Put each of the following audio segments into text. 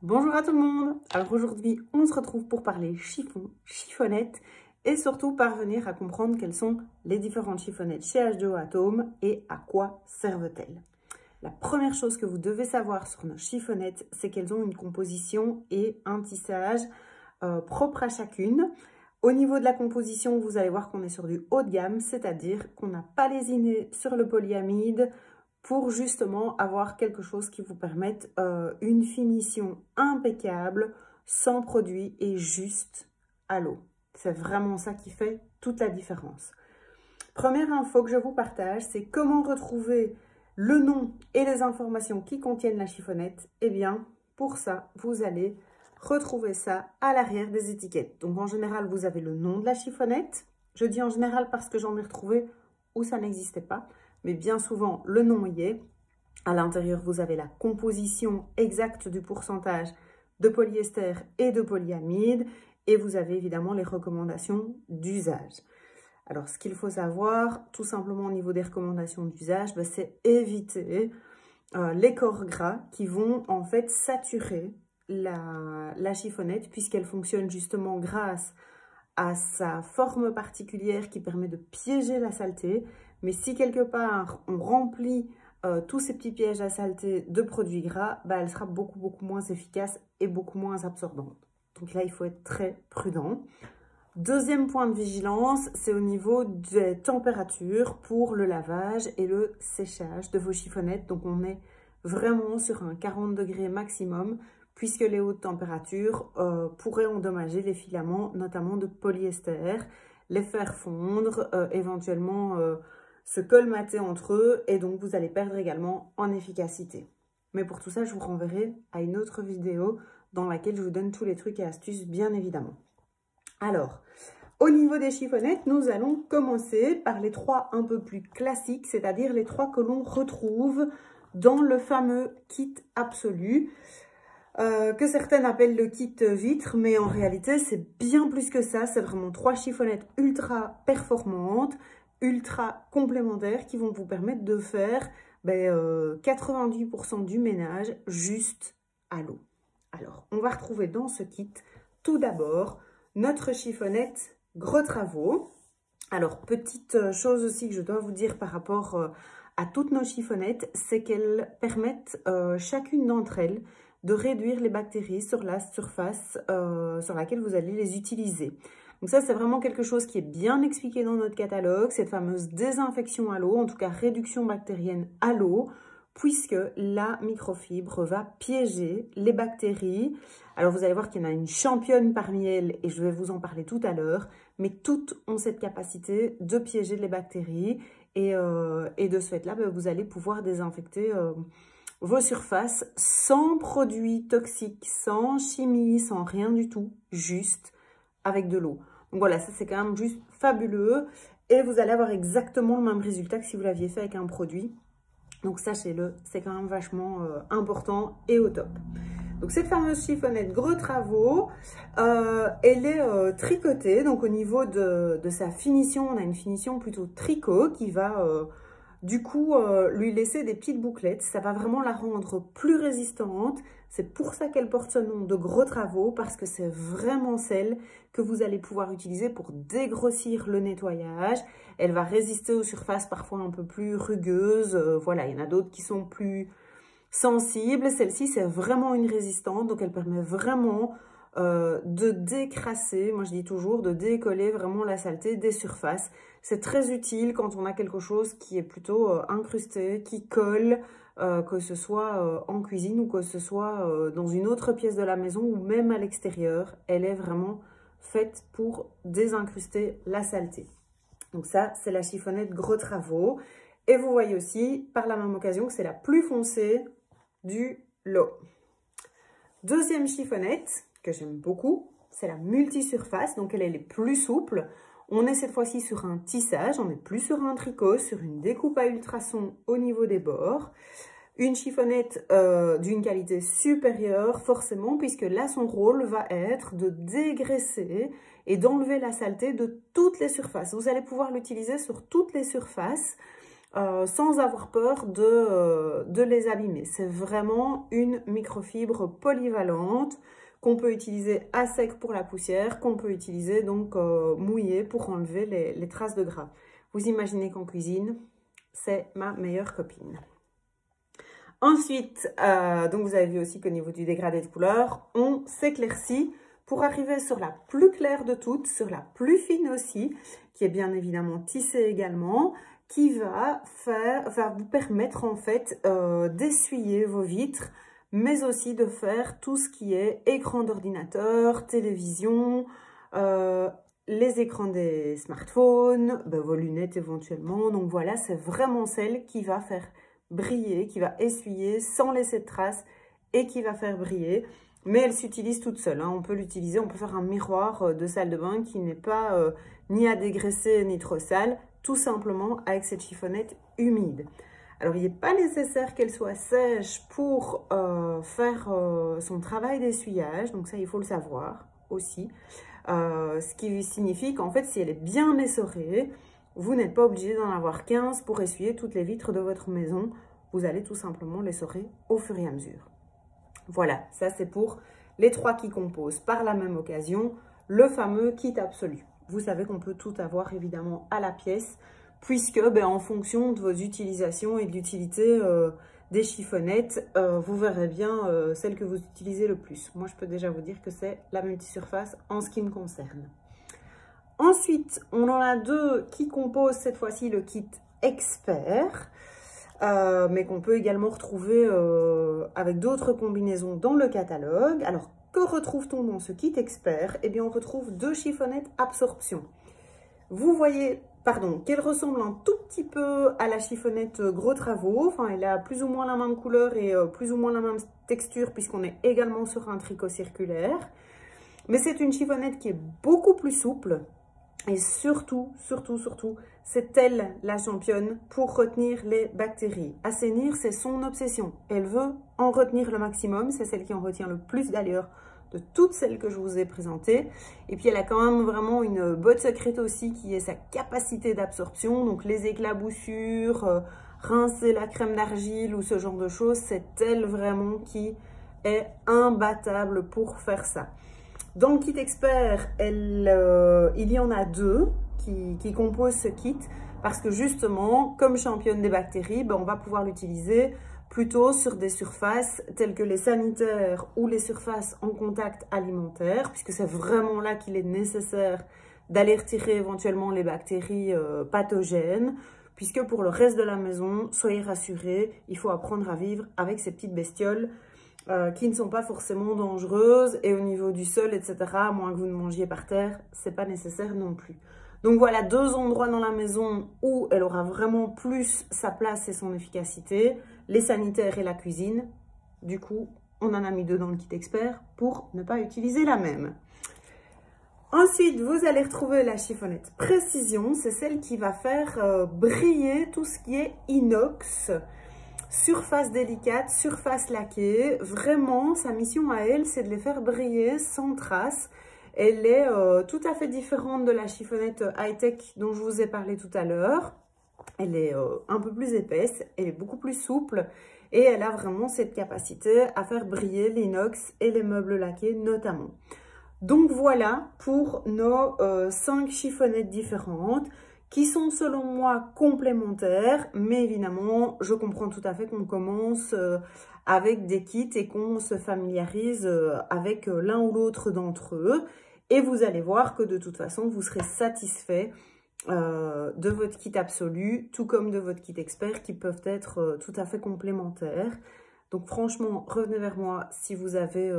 Bonjour à tout le monde. Alors aujourd'hui, on se retrouve pour parler chiffon, chiffonnette et surtout parvenir à comprendre quelles sont les différentes chiffonnettes chez H2O Atome et à quoi servent-elles. La première chose que vous devez savoir sur nos chiffonnettes, c'est qu'elles ont une composition et un tissage propre à chacune. Au niveau de la composition, vous allez voir qu'on est sur du haut de gamme, c'est-à-dire qu'on n'a pas lésiné sur le polyamide pour justement avoir quelque chose qui vous permette une finition impeccable, sans produit et juste à l'eau. C'est vraiment ça qui fait toute la différence. Première info que je vous partage, c'est comment retrouver le nom et les informations qui contiennent la chiffonnette. Eh bien, pour ça, vous allez retrouver ça à l'arrière des étiquettes. Donc, en général, vous avez le nom de la chiffonnette. Je dis en général parce que j'en ai retrouvé où ça n'existait pas. Mais bien souvent, le nom y est. À l'intérieur, vous avez la composition exacte du pourcentage de polyester et de polyamide. Et vous avez évidemment les recommandations d'usage. Alors, ce qu'il faut savoir, tout simplement au niveau des recommandations d'usage, c'est éviter les corps gras qui vont en fait saturer la chiffonnette puisqu'elle fonctionne justement grâce à sa forme particulière qui permet de piéger la saleté. Mais si quelque part on remplit tous ces petits pièges à saleté de produits gras, elle sera beaucoup moins efficace et beaucoup moins absorbante. Donc là, il faut être très prudent. Deuxième point de vigilance, c'est au niveau des températures pour le lavage et le séchage de vos chiffonnettes. Donc on est vraiment sur un 40 degrés maximum puisque les hautes températures pourraient endommager les filaments, notamment de polyester, les faire fondre, éventuellement se colmater entre eux et donc vous allez perdre également en efficacité. Mais pour tout ça, je vous renverrai à une autre vidéo dans laquelle je vous donne tous les trucs et astuces, bien évidemment. Alors, au niveau des chiffonnettes, nous allons commencer par les trois un peu plus classiques, c'est-à-dire les trois que l'on retrouve dans le fameux kit absolu, que certaines appellent le kit vitre, mais en réalité, c'est bien plus que ça. C'est vraiment trois chiffonnettes ultra performantes, ultra complémentaires qui vont vous permettre de faire 90% du ménage juste à l'eau. Alors, on va retrouver dans ce kit, tout d'abord, notre chiffonnette Gros Travaux. Alors, petite chose aussi que je dois vous dire par rapport à toutes nos chiffonnettes, c'est qu'elles permettent, chacune d'entre elles, de réduire les bactéries sur la surface sur laquelle vous allez les utiliser. Donc ça, c'est vraiment quelque chose qui est bien expliqué dans notre catalogue, cette fameuse désinfection à l'eau, en tout cas réduction bactérienne à l'eau, puisque la microfibre va piéger les bactéries. Alors, vous allez voir qu'il y en a une championne parmi elles, et je vais vous en parler tout à l'heure, mais toutes ont cette capacité de piéger les bactéries, et de ce fait-là, vous allez pouvoir désinfecter vos surfaces sans produits toxiques, sans chimie, sans rien du tout, juste avec de l'eau. Donc voilà, ça c'est quand même juste fabuleux, et vous allez avoir exactement le même résultat que si vous l'aviez fait avec un produit. Donc sachez-le, c'est quand même vachement important et au top. Donc cette fameuse chiffonnette Gros Travaux, elle est tricotée. Donc au niveau de sa finition, on a une finition plutôt tricot qui va du coup lui laisser des petites bouclettes. Ça va vraiment la rendre plus résistante. C'est pour ça qu'elle porte ce nom de Gros Travaux, parce que c'est vraiment celle que vous allez pouvoir utiliser pour dégrossir le nettoyage. Elle va résister aux surfaces parfois un peu plus rugueuses. Voilà, il y en a d'autres qui sont plus sensibles. Celle-ci, c'est vraiment une résistante, donc elle permet vraiment de décrasser, moi je dis toujours, de décoller vraiment la saleté des surfaces. C'est très utile quand on a quelque chose qui est plutôt incrusté, qui colle, que ce soit en cuisine ou que ce soit dans une autre pièce de la maison ou même à l'extérieur. Elle est vraiment faite pour désincruster la saleté. Donc ça, c'est la chiffonnette Gros Travaux. Et vous voyez aussi, par la même occasion, que c'est la plus foncée du lot. Deuxième chiffonnette que j'aime beaucoup, c'est la multisurface. Donc elle est plus souple. On est cette fois-ci sur un tissage, on n'est plus sur un tricot, sur une découpe à ultrasons au niveau des bords. Une chiffonnette d'une qualité supérieure, forcément, puisque là, son rôle va être de dégraisser et d'enlever la saleté de toutes les surfaces. Vous allez pouvoir l'utiliser sur toutes les surfaces. sans avoir peur de les abîmer. C'est vraiment une microfibre polyvalente qu'on peut utiliser à sec pour la poussière, qu'on peut utiliser donc mouillée pour enlever les traces de gras. Vous imaginez qu'en cuisine, c'est ma meilleure copine. Ensuite, donc vous avez vu aussi qu'au niveau du dégradé de couleur, on s'éclaircit pour arriver sur la plus claire de toutes, sur la plus fine aussi, qui est bien évidemment tissée également, qui va vous permettre en fait d'essuyer vos vitres, mais aussi de faire tout ce qui est écran d'ordinateur, télévision, les écrans des smartphones, vos lunettes éventuellement. Donc voilà, c'est vraiment celle qui va faire briller, qui va essuyer sans laisser de traces et qui va faire briller. Mais elle s'utilise toute seule, hein. On peut l'utiliser, on peut faire un miroir de salle de bain qui n'est pas ni à dégraisser ni trop sale, tout simplement avec cette chiffonnette humide. Alors, il n'est pas nécessaire qu'elle soit sèche pour faire son travail d'essuyage, donc ça, il faut le savoir aussi. Ce qui signifie qu'en fait, si elle est bien essorée, vous n'êtes pas obligé d'en avoir 15 pour essuyer toutes les vitres de votre maison. Vous allez tout simplement l'essorer au fur et à mesure. Voilà, ça c'est pour les 3 qui composent par la même occasion le fameux kit absolu. Vous savez qu'on peut tout avoir évidemment à la pièce, puisque en fonction de vos utilisations et de l'utilité des chiffonnettes, vous verrez bien celle que vous utilisez le plus. Moi, je peux déjà vous dire que c'est la multisurface en ce qui me concerne. Ensuite, on en a 2 qui composent cette fois-ci le kit expert, mais qu'on peut également retrouver avec d'autres combinaisons dans le catalogue. Alors, que retrouve-t-on dans ce kit expert? Eh bien, on retrouve 2 chiffonnettes absorption. Vous voyez, qu'elle ressemble un tout petit peu à la chiffonnette Gros Travaux. Enfin, elle a plus ou moins la même couleur et plus ou moins la même texture, puisqu'on est également sur un tricot circulaire. Mais c'est une chiffonnette qui est beaucoup plus souple. Et surtout, c'est elle la championne pour retenir les bactéries. Assainir, c'est son obsession. Elle veut en retenir le maximum. C'est celle qui en retient le plus d'ailleurs de toutes celles que je vous ai présentées. Et puis, elle a quand même vraiment une botte secrète aussi qui est sa capacité d'absorption. Donc, les éclaboussures, rincer la crème d'argile ou ce genre de choses, c'est elle vraiment qui est imbattable pour faire ça. Dans le kit expert, il y en a 2 qui composent ce kit parce que justement, comme championne des bactéries, on va pouvoir l'utiliser plutôt sur des surfaces telles que les sanitaires ou les surfaces en contact alimentaire, puisque c'est vraiment là qu'il est nécessaire d'aller retirer éventuellement les bactéries pathogènes, puisque pour le reste de la maison, soyez rassurés, il faut apprendre à vivre avec ces petites bestioles qui ne sont pas forcément dangereuses, et au niveau du sol, etc., à moins que vous ne mangiez par terre, c'est pas nécessaire non plus. Donc voilà 2 endroits dans la maison où elle aura vraiment plus sa place et son efficacité, les sanitaires et la cuisine. Du coup, on en a mis 2 dans le kit expert pour ne pas utiliser la même. Ensuite, vous allez retrouver la chiffonnette précision, c'est celle qui va faire briller tout ce qui est inox. Surface délicate, surface laquée, vraiment sa mission à elle, c'est de les faire briller sans trace. Elle est tout à fait différente de la chiffonnette high-tech dont je vous ai parlé tout à l'heure. Elle est un peu plus épaisse, elle est beaucoup plus souple et elle a vraiment cette capacité à faire briller l'inox et les meubles laqués notamment. Donc voilà pour nos 5 chiffonnettes différentes, qui sont selon moi complémentaires, mais évidemment, je comprends tout à fait qu'on commence avec des kits et qu'on se familiarise avec l'un ou l'autre d'entre eux. Et vous allez voir que de toute façon, vous serez satisfait de votre kit absolu, tout comme de votre kit expert, qui peuvent être tout à fait complémentaires. Donc franchement, revenez vers moi si vous avez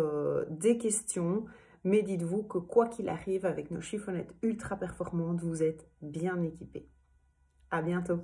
des questions. Mais dites-vous que quoi qu'il arrive, avec nos chiffonnettes ultra performantes, vous êtes bien équipés. À bientôt!